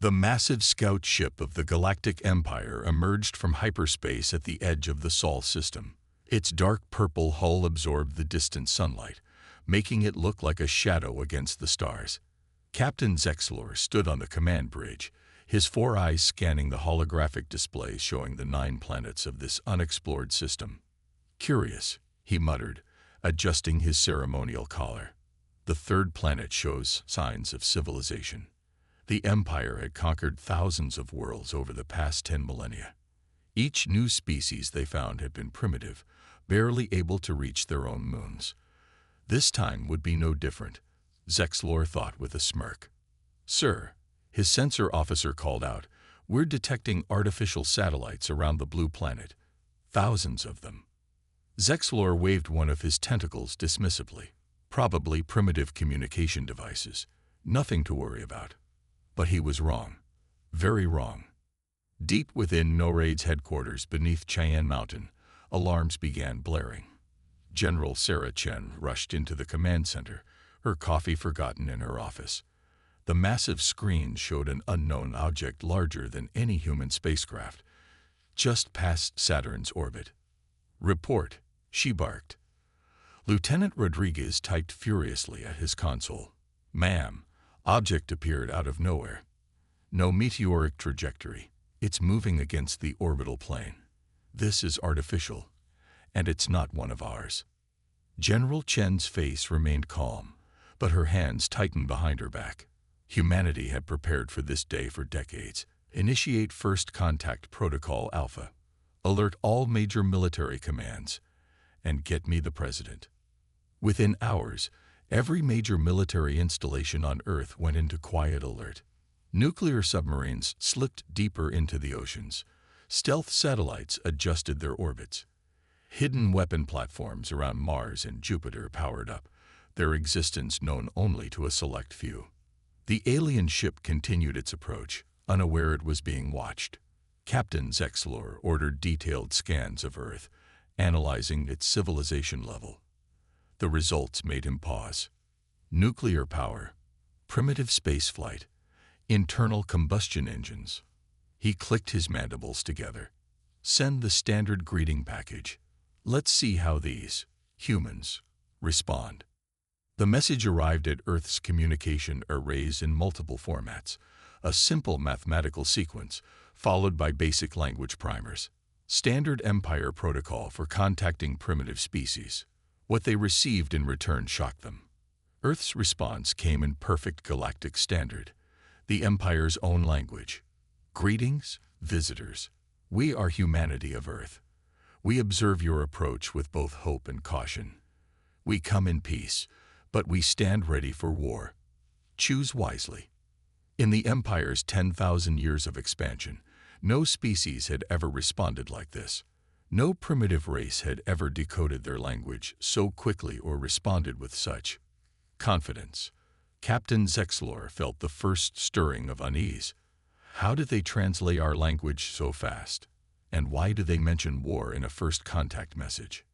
The massive scout ship of the Galactic Empire emerged from hyperspace at the edge of the Sol system. Its dark purple hull absorbed the distant sunlight, making it look like a shadow against the stars. Captain Zexlor stood on the command bridge, his 4 eyes scanning the holographic display showing the 9 planets of this unexplored system. "Curious," he muttered, adjusting his ceremonial collar. "The 3rd planet shows signs of civilization. The Empire had conquered thousands of worlds over the past 10 millennia. Each new species they found had been primitive, barely able to reach their own moons. This time would be no different," Zexlor thought with a smirk. "Sir," his sensor officer called out, "we're detecting artificial satellites around the blue planet. Thousands of them." Zexlor waved one of his tentacles dismissively. "Probably primitive communication devices. Nothing to worry about." But he was wrong. Very wrong. Deep within NORAD's headquarters beneath Cheyenne Mountain, alarms began blaring. General Sarah Chen rushed into the command center, her coffee forgotten in her office. The massive screen showed an unknown object larger than any human spacecraft, just past Saturn's orbit. "Report," she barked. Lieutenant Rodriguez typed furiously at his console. "Ma'am, object appeared out of nowhere. No meteoric trajectory. It's moving against the orbital plane. This is artificial, and it's not one of ours." General Chen's face remained calm, but her hands tightened behind her back. Humanity had prepared for this day for decades. "Initiate First Contact Protocol Alpha. Alert all major military commands. And get me the President." Within hours, every major military installation on Earth went into quiet alert. Nuclear submarines slipped deeper into the oceans. Stealth satellites adjusted their orbits. Hidden weapon platforms around Mars and Jupiter powered up, their existence known only to a select few. The alien ship continued its approach, unaware it was being watched. Captain Zexlor ordered detailed scans of Earth, analyzing its civilization level. The results made him pause. Nuclear power, primitive spaceflight, internal combustion engines. He clicked his mandibles together. "Send the standard greeting package. Let's see how these humans respond." The message arrived at Earth's communication arrays in multiple formats, a simple mathematical sequence, followed by basic language primers. Standard Empire protocol for contacting primitive species. What they received in return shocked them. Earth's response came in perfect galactic standard, the Empire's own language. "Greetings, visitors. We are humanity of Earth. We observe your approach with both hope and caution. We come in peace, but we stand ready for war. Choose wisely." In the Empire's 10,000 years of expansion, no species had ever responded like this. No primitive race had ever decoded their language so quickly or responded with such confidence. Captain Zexlor felt the first stirring of unease. How did they translate our language so fast? And why do they mention war in a first contact message?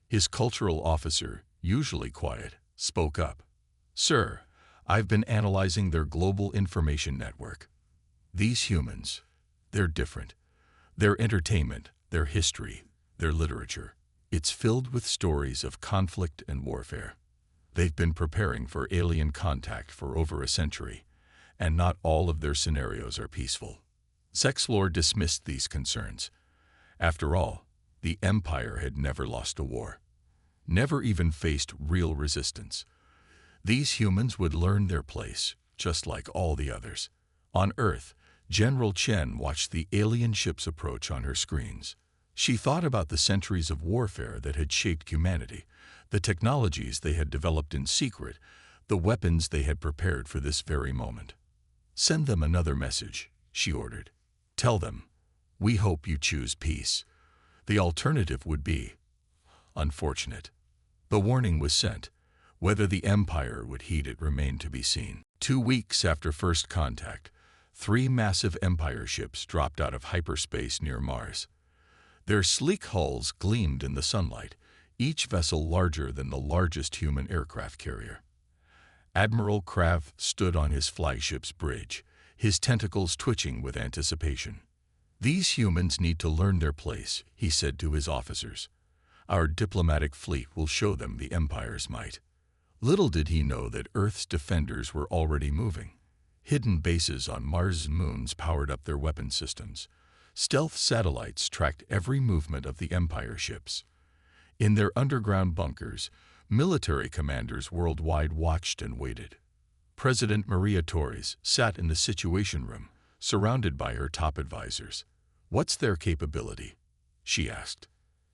His cultural officer, usually quiet, spoke up. "Sir, I've been analyzing their global information network. These humans, they're different. Their entertainment, their history, their literature, it's filled with stories of conflict and warfare. They've been preparing for alien contact for over a century, and not all of their scenarios are peaceful." Zexlor dismissed these concerns. After all, the Empire had never lost a war, never even faced real resistance. These humans would learn their place, just like all the others. On Earth, General Chen watched the alien ships approach on her screens. She thought about the centuries of warfare that had shaped humanity, the technologies they had developed in secret, the weapons they had prepared for this very moment. "Send them another message," she ordered. "Tell them, we hope you choose peace. The alternative would be unfortunate." The warning was sent. Whether the Empire would heed it remained to be seen. 2 weeks after first contact, 3 massive Empire ships dropped out of hyperspace near Mars. Their sleek hulls gleamed in the sunlight, each vessel larger than the largest human aircraft carrier. Admiral Krav stood on his flagship's bridge, his tentacles twitching with anticipation. "These humans need to learn their place," he said to his officers. "Our diplomatic fleet will show them the Empire's might." Little did he know that Earth's defenders were already moving. Hidden bases on Mars' moons powered up their weapon systems. Stealth satellites tracked every movement of the Empire ships. In their underground bunkers, military commanders worldwide watched and waited. President Maria Torres sat in the Situation Room, surrounded by her top advisors. "What's their capability?" she asked.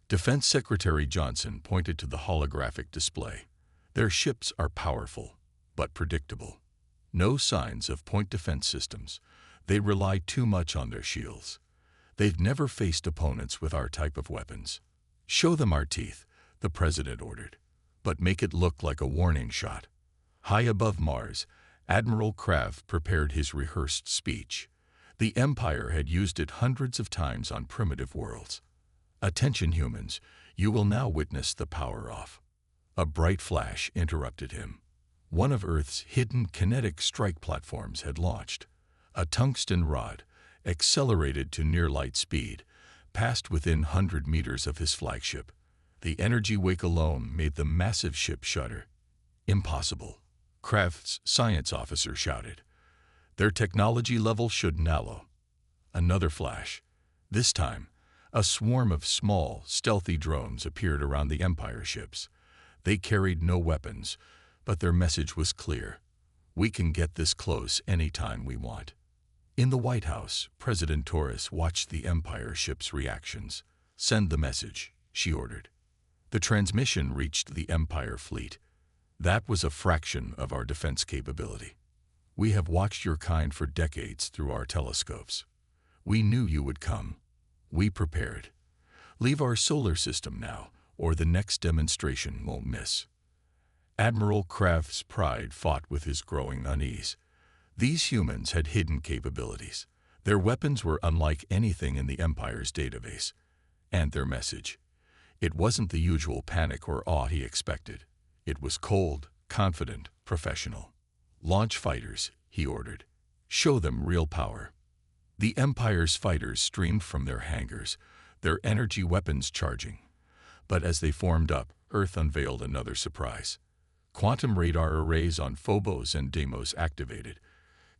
Defense Secretary Johnson pointed to the holographic display. "Their ships are powerful, but predictable. No signs of point defense systems. They rely too much on their shields. They've never faced opponents with our type of weapons." "Show them our teeth," the president ordered, "but make it look like a warning shot." High above Mars, Admiral Kraft prepared his rehearsed speech. The Empire had used it hundreds of times on primitive worlds. "Attention humans, you will now witness the power off." A bright flash interrupted him. One of Earth's hidden kinetic strike platforms had launched. A tungsten rod, accelerated to near-light speed, passed within 100 meters of his flagship. The energy wake alone made the massive ship shudder. "Impossible," Kraft's science officer shouted. "Their technology level should narrow." Another flash. This time, a swarm of small, stealthy drones appeared around the Empire ships. They carried no weapons, but their message was clear. "We can get this close anytime we want." In the White House, President Torres watched the Empire ships' reactions. "Send the message," she ordered. The transmission reached the Empire fleet. "That was a fraction of our defense capability. We have watched your kind for decades through our telescopes. We knew you would come. We prepared. Leave our solar system now, or the next demonstration won't miss." Admiral Kraft's pride fought with his growing unease. These humans had hidden capabilities. Their weapons were unlike anything in the Empire's database. And their message. It wasn't the usual panic or awe he expected. It was cold, confident, professional. "Launch fighters," he ordered. "Show them real power." The Empire's fighters streamed from their hangars, their energy weapons charging. But as they formed up, Earth unveiled another surprise. Quantum radar arrays on Phobos and Deimos activated,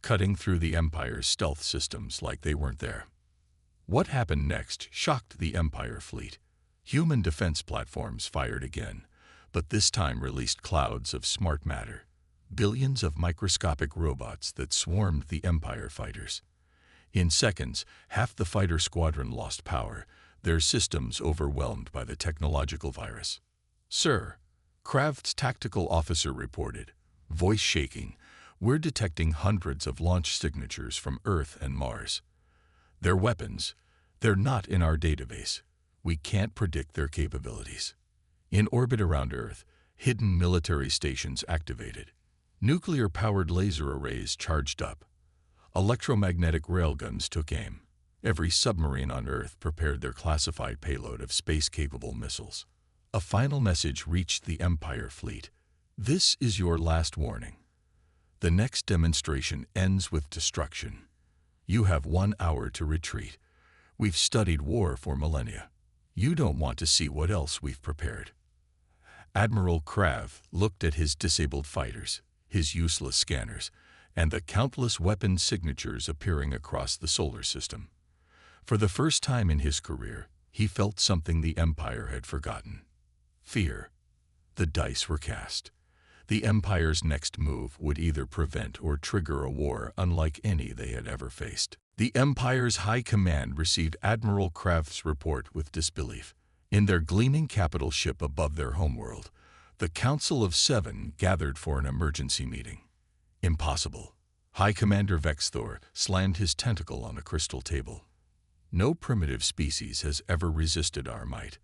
cutting through the Empire's stealth systems like they weren't there. What happened next shocked the Empire fleet. Human defense platforms fired again, but this time released clouds of smart matter, billions of microscopic robots that swarmed the Empire fighters. In seconds, half the fighter squadron lost power, their systems overwhelmed by the technological virus. "Sir," Kraft's tactical officer reported, voice shaking, "we're detecting hundreds of launch signatures from Earth and Mars. Their weapons, they're not in our database. We can't predict their capabilities." In orbit around Earth, hidden military stations activated. Nuclear-powered laser arrays charged up. Electromagnetic railguns took aim. Every submarine on Earth prepared their classified payload of space-capable missiles. A final message reached the Empire fleet. "This is your last warning. The next demonstration ends with destruction. You have 1 hour to retreat. We've studied war for millennia. You don't want to see what else we've prepared." Admiral Kraft looked at his disabled fighters, his useless scanners, and the countless weapon signatures appearing across the solar system. For the first time in his career, he felt something the Empire had forgotten. Fear. The dice were cast. The Empire's next move would either prevent or trigger a war unlike any they had ever faced. The Empire's high command received Admiral Kraft's report with disbelief. In their gleaming capital ship above their homeworld, the Council of Seven gathered for an emergency meeting. "Impossible." High Commander Vexthor slammed his tentacle on a crystal table. "No primitive species has ever resisted our might.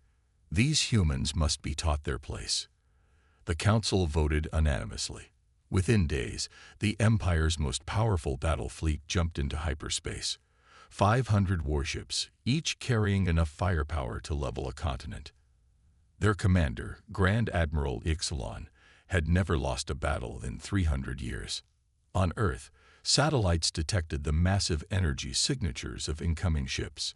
These humans must be taught their place." The Council voted unanimously. Within days, the Empire's most powerful battle fleet jumped into hyperspace. 500 warships, each carrying enough firepower to level a continent. Their commander, Grand Admiral Ixalan, had never lost a battle in 300 years. On Earth, Satellites detected the massive energy signatures of incoming ships.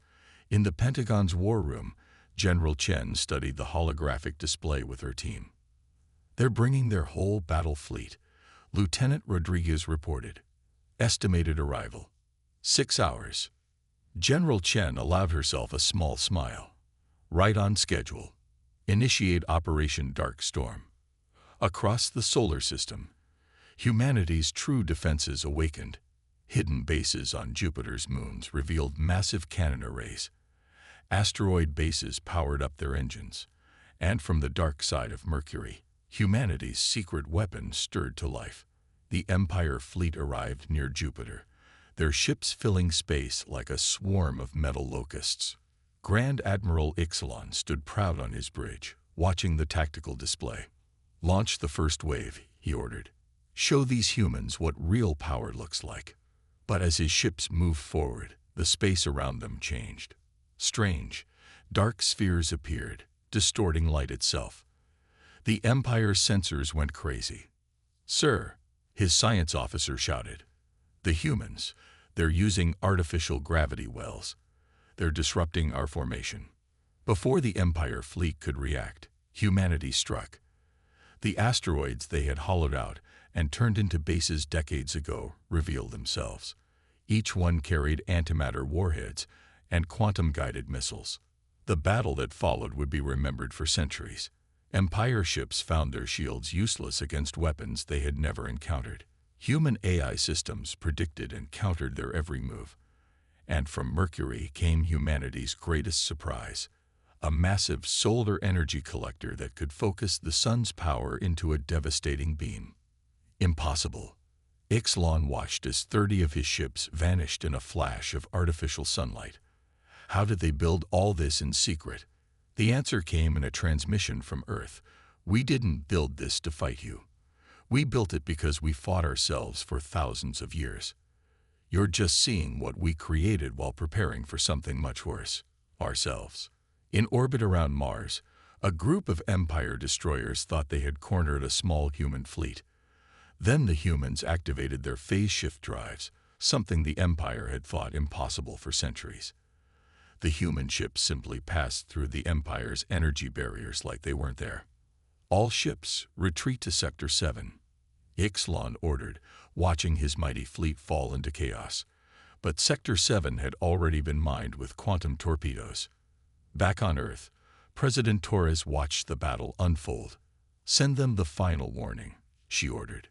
In the Pentagon's war room, General Chen studied the holographic display with her team. "They're bringing their whole battle fleet," Lieutenant Rodriguez reported. "Estimated arrival: 6 hours." General Chen allowed herself a small smile. "Right on schedule. Initiate Operation Dark Storm." Across the solar system, humanity's true defenses awakened. Hidden bases on Jupiter's moons revealed massive cannon arrays. Asteroid bases powered up their engines. And from the dark side of Mercury, humanity's secret weapons stirred to life. The Empire fleet arrived near Jupiter, their ships filling space like a swarm of metal locusts. Grand Admiral Ixalan stood proud on his bridge, watching the tactical display. "Launch the first wave," he ordered. "Show these humans what real power looks like." But as his ships moved forward, the space around them changed. Strange, dark spheres appeared, distorting light itself. The Empire's sensors went crazy. "Sir," his science officer shouted. "The humans, they're using artificial gravity wells. They're disrupting our formation." Before the Empire fleet could react, humanity struck. The asteroids they had hollowed out and turned into bases decades ago revealed themselves. Each one carried antimatter warheads and quantum-guided missiles. The battle that followed would be remembered for centuries. Empire ships found their shields useless against weapons they had never encountered. Human AI systems predicted and countered their every move. And from Mercury came humanity's greatest surprise: a massive solar energy collector that could focus the sun's power into a devastating beam. Impossible. Ixalan watched as 30 of his ships vanished in a flash of artificial sunlight. How did they build all this in secret? The answer came in a transmission from Earth. "We didn't build this to fight you. We built it because we fought ourselves for thousands of years. You're just seeing what we created while preparing for something much worse: ourselves." In orbit around Mars, a group of Empire destroyers thought they had cornered a small human fleet. Then the humans activated their phase shift drives, something the Empire had thought impossible for centuries. The human ships simply passed through the Empire's energy barriers like they weren't there. "All ships, retreat to Sector 7. Ixalan ordered, watching his mighty fleet fall into chaos. But Sector 7 had already been mined with quantum torpedoes. Back on Earth, President Torres watched the battle unfold. "Send them the final warning," she ordered.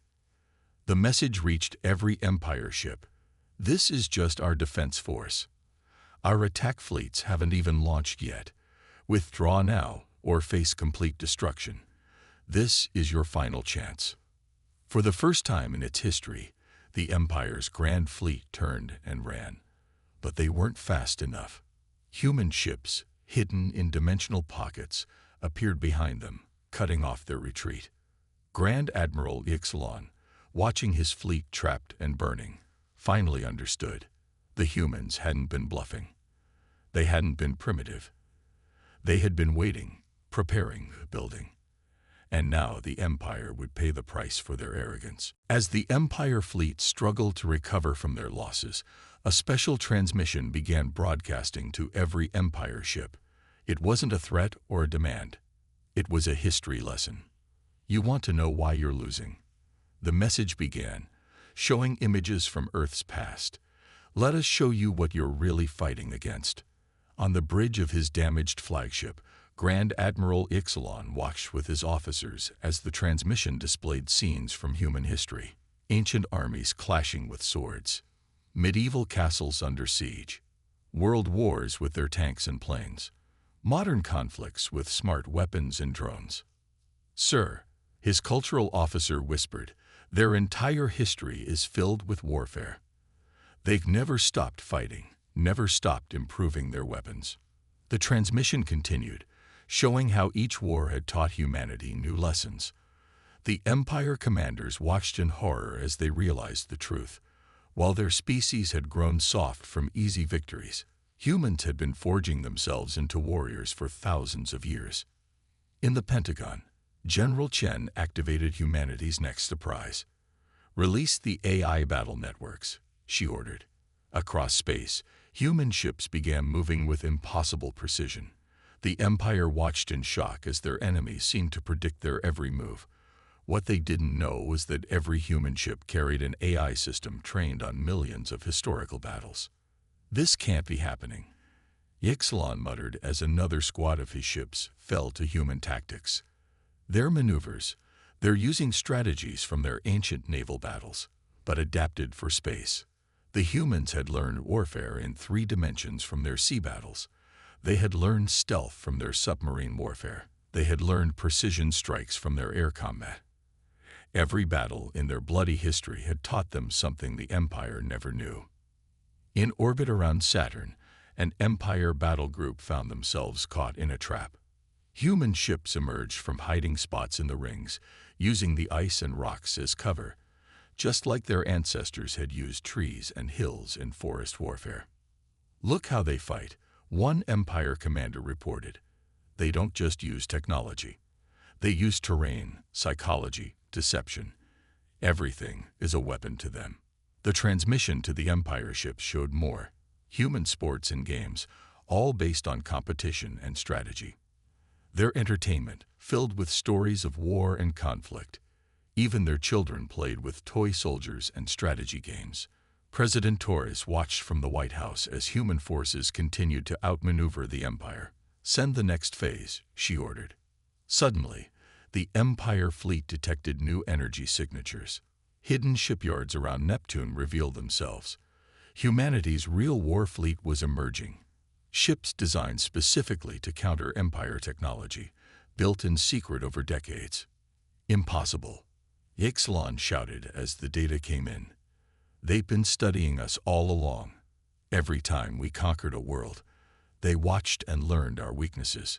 The message reached every Empire ship. "This is just our defense force. Our attack fleets haven't even launched yet. Withdraw now or face complete destruction. This is your final chance." For the first time in its history, the Empire's grand fleet turned and ran. But they weren't fast enough. Human ships, hidden in dimensional pockets, appeared behind them, cutting off their retreat. Grand Admiral Ixalan, watching his fleet trapped and burning, finally understood. The humans hadn't been bluffing. They hadn't been primitive. They had been waiting, preparing, building. And now the Empire would pay the price for their arrogance. As the Empire fleet struggled to recover from their losses, a special transmission began broadcasting to every Empire ship. It wasn't a threat or a demand. It was a history lesson. "You want to know why you're losing?" The message began, showing images from Earth's past. "Let us show you what you're really fighting against." On the bridge of his damaged flagship, Grand Admiral Ixalan watched with his officers as the transmission displayed scenes from human history. Ancient armies clashing with swords, medieval castles under siege, world wars with their tanks and planes, modern conflicts with smart weapons and drones. "Sir," his cultural officer whispered, "their entire history is filled with warfare. They've never stopped fighting, never stopped improving their weapons." The transmission continued, showing how each war had taught humanity new lessons. The Empire commanders watched in horror as they realized the truth. While their species had grown soft from easy victories, humans had been forging themselves into warriors for thousands of years. In the Pentagon, General Chen activated humanity's next surprise. "Release the AI battle networks," she ordered. Across space, human ships began moving with impossible precision. The Empire watched in shock as their enemies seemed to predict their every move. What they didn't know was that every human ship carried an AI system trained on millions of historical battles. "This can't be happening," Yxilon muttered as another squad of his ships fell to human tactics. Their maneuvers, they're using strategies from their ancient naval battles, but adapted for space. The humans had learned warfare in 3 dimensions from their sea battles. They had learned stealth from their submarine warfare. They had learned precision strikes from their air combat. Every battle in their bloody history had taught them something the Empire never knew. In orbit around Saturn, an Empire battle group found themselves caught in a trap. Human ships emerged from hiding spots in the rings, using the ice and rocks as cover, just like their ancestors had used trees and hills in forest warfare. "Look how they fight," one Empire commander reported. "They don't just use technology. They use terrain, psychology, deception. Everything is a weapon to them." The transmission to the Empire ships showed more. Human sports and games, all based on competition and strategy. Their entertainment, filled with stories of war and conflict. Even their children played with toy soldiers and strategy games. President Torres watched from the White House as human forces continued to outmaneuver the Empire. "Send the next phase," she ordered. Suddenly, the Empire fleet detected new energy signatures. Hidden shipyards around Neptune revealed themselves. Humanity's real war fleet was emerging. Ships designed specifically to counter Empire technology, built in secret over decades. "Impossible," Yxilon shouted as the data came in. "They've been studying us all along. Every time we conquered a world, they watched and learned our weaknesses."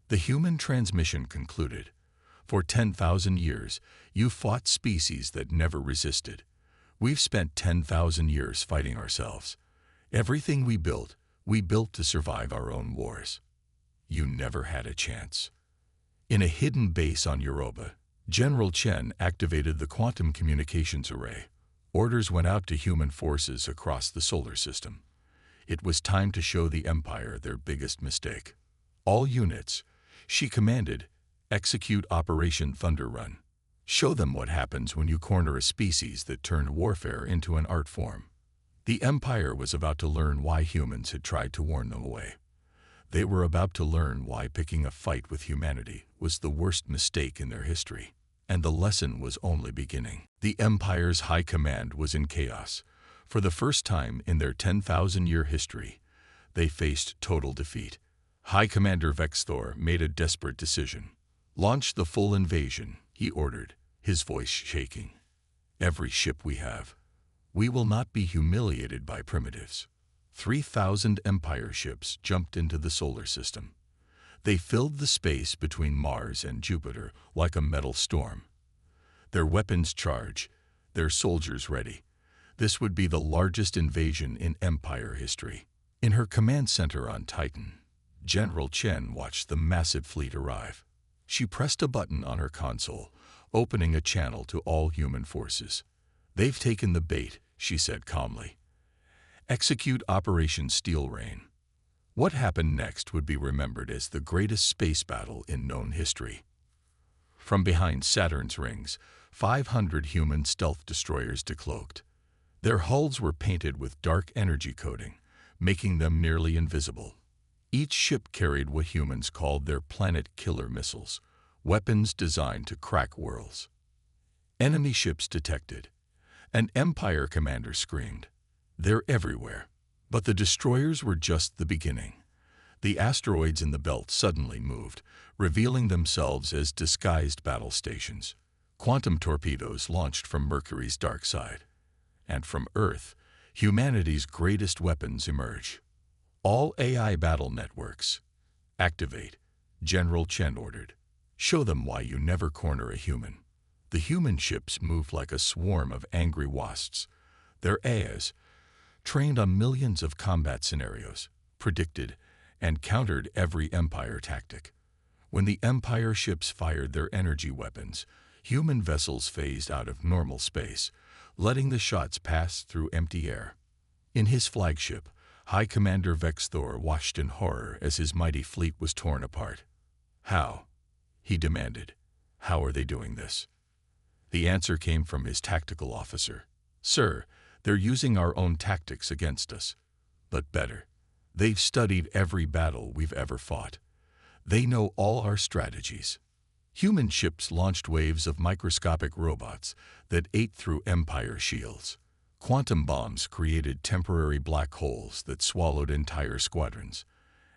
The human transmission concluded. "For 10,000 years, you fought species that never resisted. We've spent 10,000 years fighting ourselves. Everything we built to survive our own wars. You never had a chance." In a hidden base on Europa, General Chen activated the quantum communications array. Orders went out to human forces across the solar system. It was time to show the Empire their biggest mistake. "All units," she commanded, "execute Operation Thunder Run. Show them what happens when you corner a species that turned warfare into an art form." The Empire was about to learn why humans had tried to warn them away. They were about to learn why picking a fight with humanity was the worst mistake in their history. And the lesson was only beginning. The Empire's high command was in chaos. For the first time in their 10,000-year history, they faced total defeat. High Commander Vexthor made a desperate decision. "Launch the full invasion," he ordered, his voice shaking. "Every ship we have. We will not be humiliated by primitives." 3,000 Empire ships jumped into the solar system. They filled the space between Mars and Jupiter like a metal storm. Their weapons charged, their soldiers ready. This would be the largest invasion in Empire history. In her command center on Titan, General Chen watched the massive fleet arrive. She pressed a button on her console, opening a channel to all human forces. "They've taken the bait," she said calmly. "Execute Operation Steel Rain." What happened next would be remembered as the greatest space battle in known history. From behind Saturn's rings, 500 human stealth destroyers decloaked. Their hulls were painted with dark energy coating, making them nearly invisible. Each ship carried what humans called their planet killer missiles, weapons designed to crack worlds. Enemy ships detected. An Empire commander screamed. "They're everywhere." But the destroyers were just the beginning. The asteroids in the belt suddenly moved, revealing themselves as disguised battle stations. Quantum torpedoes launched from Mercury's dark side. And from Earth, humanity's greatest weapons emerged. "All AI battle networks. Activate," General Chen ordered. "Show them why you never corner a human." The human ships moved like a swarm of angry wasps. Their AIs, trained on millions of combat scenarios, predicted and countered every Empire tactic. When the Empire ships fired their energy weapons, human vessels phased out of normal space, letting the shots pass through empty air. In his flagship, High Commander Vex Thor watched in horror as his mighty fleet was torn apart. "How?" he demanded. "How are they doing this?" The answer came from his tactical officer. "Sir, they're using our own tactics against us. But better. They've studied every battle we've ever fought. They know all our strategies." Human ships launched waves of microscopic robots that ate through Empire shields. Quantum bombs created temporary black holes that swallowed entire squadrons.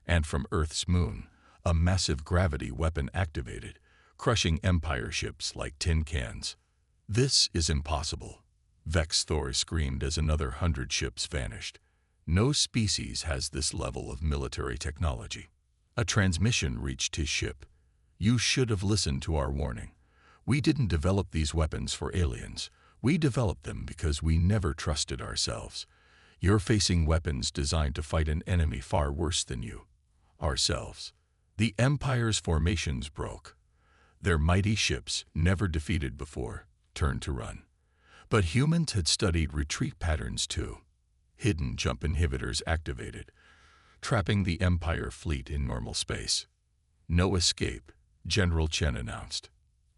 And from Earth's moon, a massive gravity weapon activated, crushing Empire ships like tin cans. "This is impossible," Vex Thor screamed as another 100 ships vanished. "No species has this level of military technology." A transmission reached his ship. "You should have listened to our warning. We didn't develop these weapons for aliens. We developed them because we never trusted ourselves. You're facing weapons designed to fight an enemy far worse than you. Ourselves." The Empire's formations broke. Their mighty ships, never defeated before, turned to run. But humans had studied retreat patterns too. Hidden jump inhibitors activated, trapping the Empire fleet in normal space. "No escape," General Chen announced.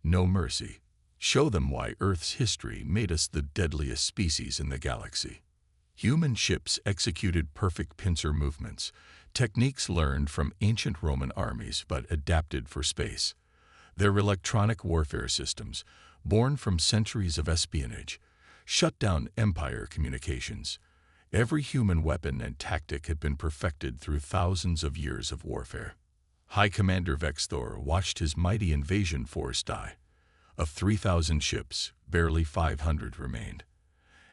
"No mercy. Show them why Earth's history made us the deadliest species in the galaxy." Human ships executed perfect pincer movements, techniques learned from ancient Roman armies but adapted for space. Their electronic warfare systems, born from centuries of espionage, shut down Empire communications. Every human weapon and tactic had been perfected through thousands of years of warfare. High Commander Vex Thor watched his mighty invasion force die. Of 3,000 ships, barely 500 remained.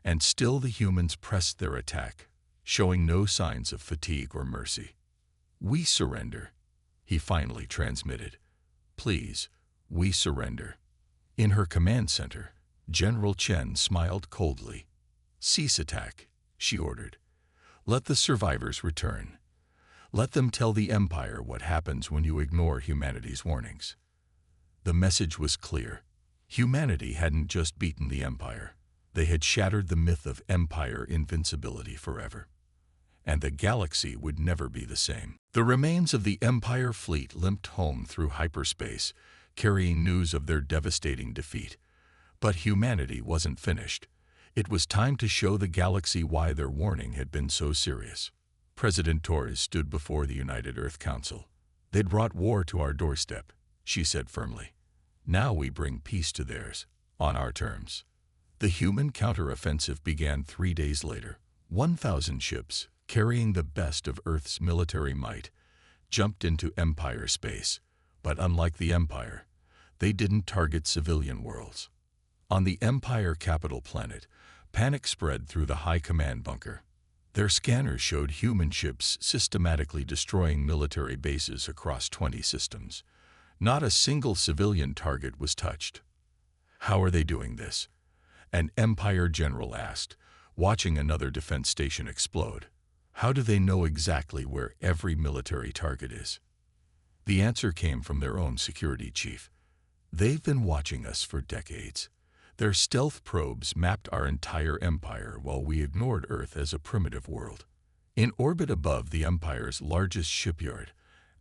And still the humans pressed their attack, showing no signs of fatigue or mercy. "We surrender," he finally transmitted. "Please, we surrender." In her command center, General Chen smiled coldly. "Cease attack," she ordered. "Let the survivors return. Let them tell the Empire what happens when you ignore humanity's warnings." The message was clear. Humanity hadn't just beaten the Empire. They had shattered the myth of Empire invincibility forever. And the galaxy would never be the same. The remains of the Empire fleet limped home through hyperspace, carrying news of their devastating defeat. But humanity wasn't finished. It was time to show the galaxy why their warning had been so serious. President Torres stood before the United Earth Council. "They'd brought war to our doorstep," she said firmly. "Now we bring peace to theirs, on our terms." The human counteroffensive began 3 days later. 1,000 ships, carrying the best of Earth's military might, jumped into Empire space. But unlike the Empire, they didn't target civilian worlds. On the Empire capital planet, panic spread through the High Command bunker. Their scanners showed human ships systematically destroying military bases across 20 systems. Not a single civilian target was touched. "How are they doing this?" an Empire general asked, watching another defense station explode. "How do they know exactly where every military target is?" The answer came from their own security chief. "They've been watching us for decades. Their stealth probes mapped our entire empire while we ignored Earth as a primitive world." In orbit above the Empire's largest shipyard,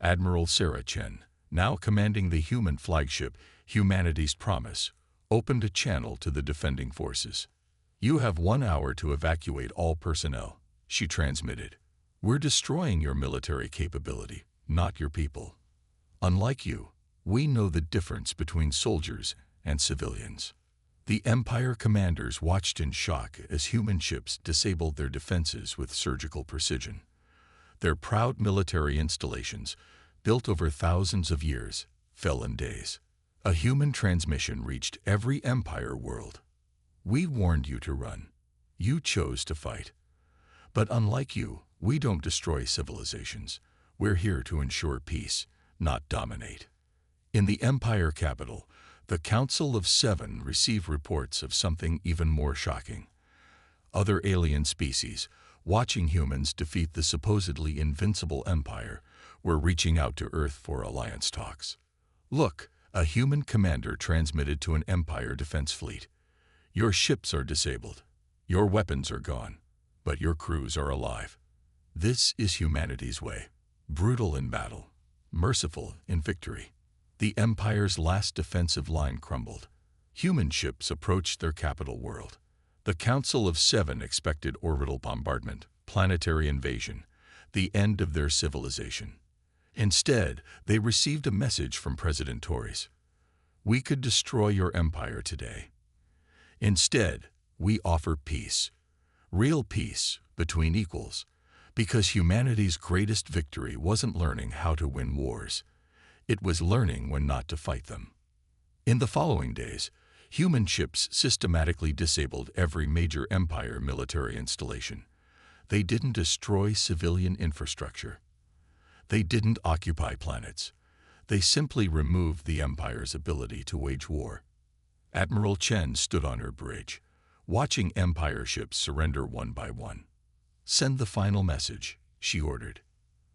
Admiral Sarah Chen, now commanding the human flagship Humanity's Promise, opened a channel to the defending forces. "You have 1 hour to evacuate all personnel," she transmitted. "We're destroying your military capability, not your people. Unlike you, we know the difference between soldiers and civilians." The Empire commanders watched in shock as human ships disabled their defenses with surgical precision. Their proud military installations, built over thousands of years, fell in days. A human transmission reached every Empire world. "We warned you to run. You chose to fight. But unlike you, we don't destroy civilizations. We're here to ensure peace, not dominate." In the Empire capital, the Council of Seven received reports of something even more shocking. Other alien species, watching humans defeat the supposedly invincible Empire, were reaching out to Earth for alliance talks. "Look," a human commander transmitted to an Empire defense fleet. Your ships are disabled. Your weapons are gone. But your crews are alive. This is humanity's way. Brutal in battle, merciful in victory. The Empire's last defensive line crumbled. Human ships approached their capital world. The Council of Seven expected orbital bombardment, planetary invasion, the end of their civilization. Instead, they received a message from President Torres. We could destroy your empire today. Instead, we offer peace. Real peace between equals. Because humanity's greatest victory wasn't learning how to win wars. It was learning when not to fight them. In the following days, human ships systematically disabled every major Empire military installation. They didn't destroy civilian infrastructure. They didn't occupy planets. They simply removed the Empire's ability to wage war. Admiral Chen stood on her bridge, watching Empire ships surrender one by one. Send the final message, she ordered.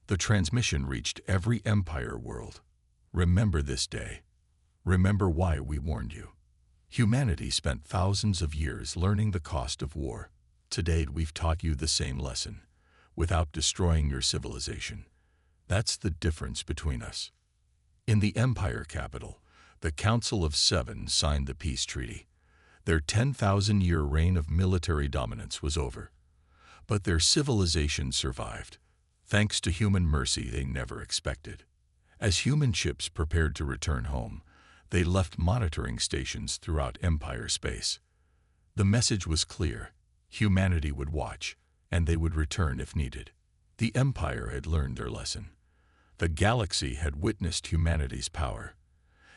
The transmission reached every Empire world. Remember this day. Remember why we warned you. Humanity spent thousands of years learning the cost of war. Today we've taught you the same lesson, without destroying your civilization. That's the difference between us. In the Empire capital, the Council of Seven signed the peace treaty. Their 10,000-year reign of military dominance was over. But their civilization survived, thanks to human mercy they never expected. As human ships prepared to return home, they left monitoring stations throughout Empire space. The message was clear. Humanity would watch, and they would return if needed. The Empire had learned their lesson. The galaxy had witnessed humanity's power.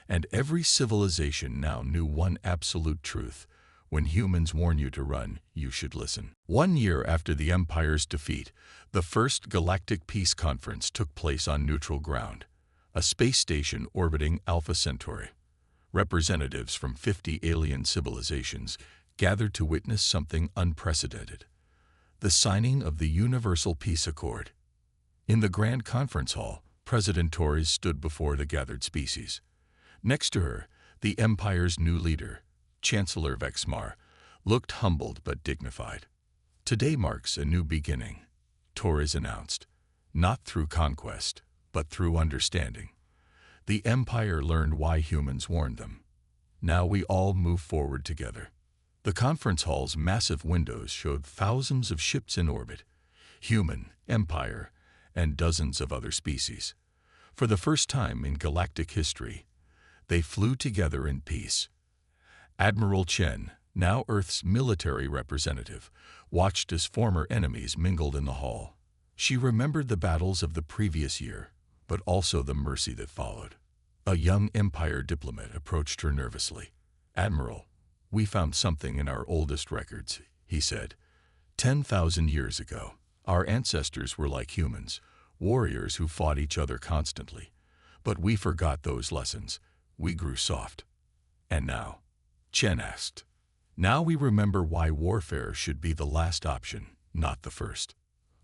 And every civilization now knew one absolute truth. When humans warn you to run, you should listen. 1 year after the Empire's defeat, the first Galactic Peace Conference took place on neutral ground, a space station orbiting Alpha Centauri. Representatives from 50 alien civilizations gathered to witness something unprecedented: the signing of the Universal Peace Accord. In the Grand Conference Hall, President Torres stood before the gathered species. Next to her, the Empire's new leader, Chancellor Vexmar, looked humbled but dignified. Today marks a new beginning, Torres announced, not through conquest, but through understanding. The Empire learned why humans warned them. Now we all move forward together. The conference hall's massive windows showed thousands of ships in orbit, human, Empire, and dozens of other species. For the first time in galactic history, they flew together in peace. Admiral Chen, now Earth's military representative, watched as former enemies mingled in the hall. She remembered the battles of the previous year, but also the mercy that followed. A young Empire diplomat approached her nervously. "Admiral, we found something in our oldest records," he said. 10,000 years ago, our ancestors were like humans, warriors who fought each other constantly. But we forgot those lessons. We grew soft. And now?" Chen asked. "Now we remember why warfare should be the last option, not the first."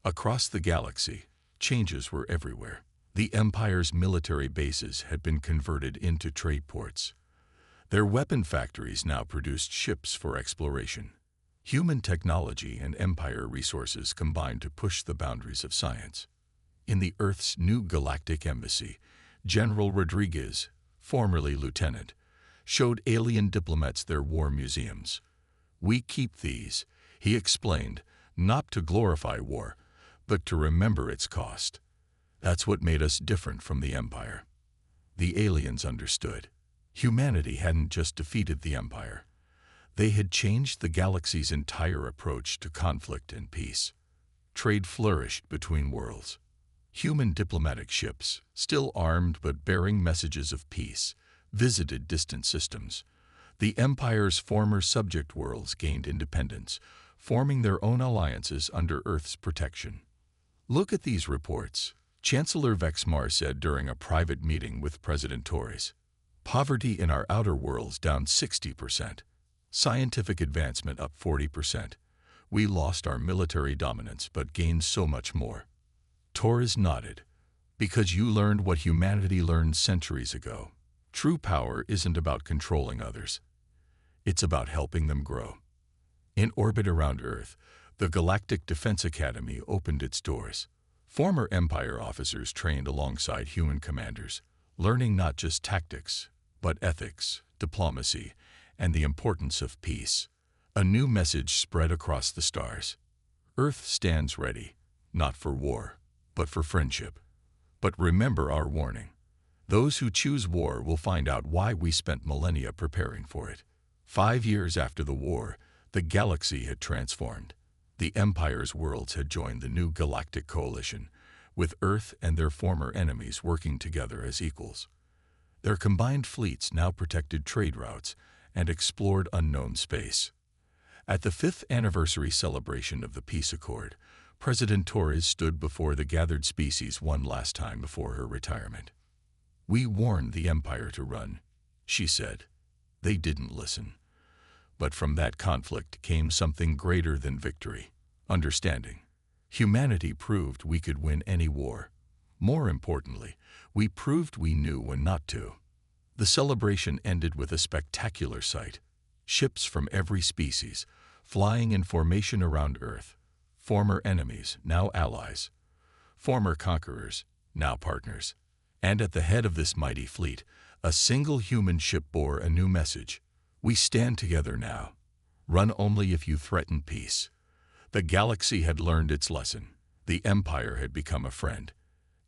Across the galaxy, changes were everywhere. The Empire's military bases had been converted into trade ports. Their weapon factories now produced ships for exploration. Human technology and Empire resources combined to push the boundaries of science. In the Earth's new galactic embassy, General Rodriguez, formerly lieutenant, showed alien diplomats their war museums. "We keep these," he explained, "not to glorify war, but to remember its cost. That's what made us different from the Empire." The aliens understood. Humanity hadn't just defeated the Empire. They had changed the galaxy's entire approach to conflict and peace. Trade flourished between worlds. Human diplomatic ships, still armed but bearing messages of peace, visited distant systems. The Empire's former subject worlds gained independence, forming their own alliances under Earth's protection. "Look at these reports," Chancellor Vexmar said during a private meeting with President Torres. "Poverty in our outer worlds down 60%. Scientific advancement up 40%. We lost our military dominance but gained so much more." Torres nodded. "Because you learned what humanity learned centuries ago. True power isn't about controlling others. It's about helping them grow. In orbit around Earth, the Galactic Defense Academy opened its doors. Former Empire officers trained alongside human commanders, learning not just tactics, but ethics, diplomacy, and the importance of peace. A new message spread across the stars. Earth stands ready, not for war, but for friendship. But remember our warning. Those who choose war will find out why we spent millennia preparing for it. 5 years after the war, the galaxy had transformed. The Empire's worlds had joined the new Galactic Coalition, with Earth and their former enemies working together as equals. Their combined fleets now protected trade routes and explored unknown space. At the 5th anniversary celebration of the Peace Accord, President Torres stood before the gathered species one last time before her retirement. "We warned the Empire to run," she said. They didn't listen. But from that conflict came something greater than victory: understanding. Humanity proved we could win any war. More importantly, we proved we knew when not to. The celebration ended with a spectacular sight. Ships from every species, flying in formation around Earth. Former enemies, now allies. Former conquerors, now partners. And at the head of this mighty fleet, a single human ship bore a new message. We stand together now. Run only if you threaten peace. The galaxy had learned its lesson. The Empire had become a friend.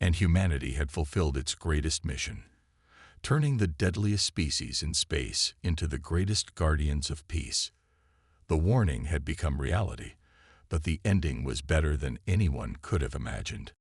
And humanity had fulfilled its greatest mission, turning the deadliest species in space into the greatest guardians of peace. The warning had become reality, but the ending was better than anyone could have imagined.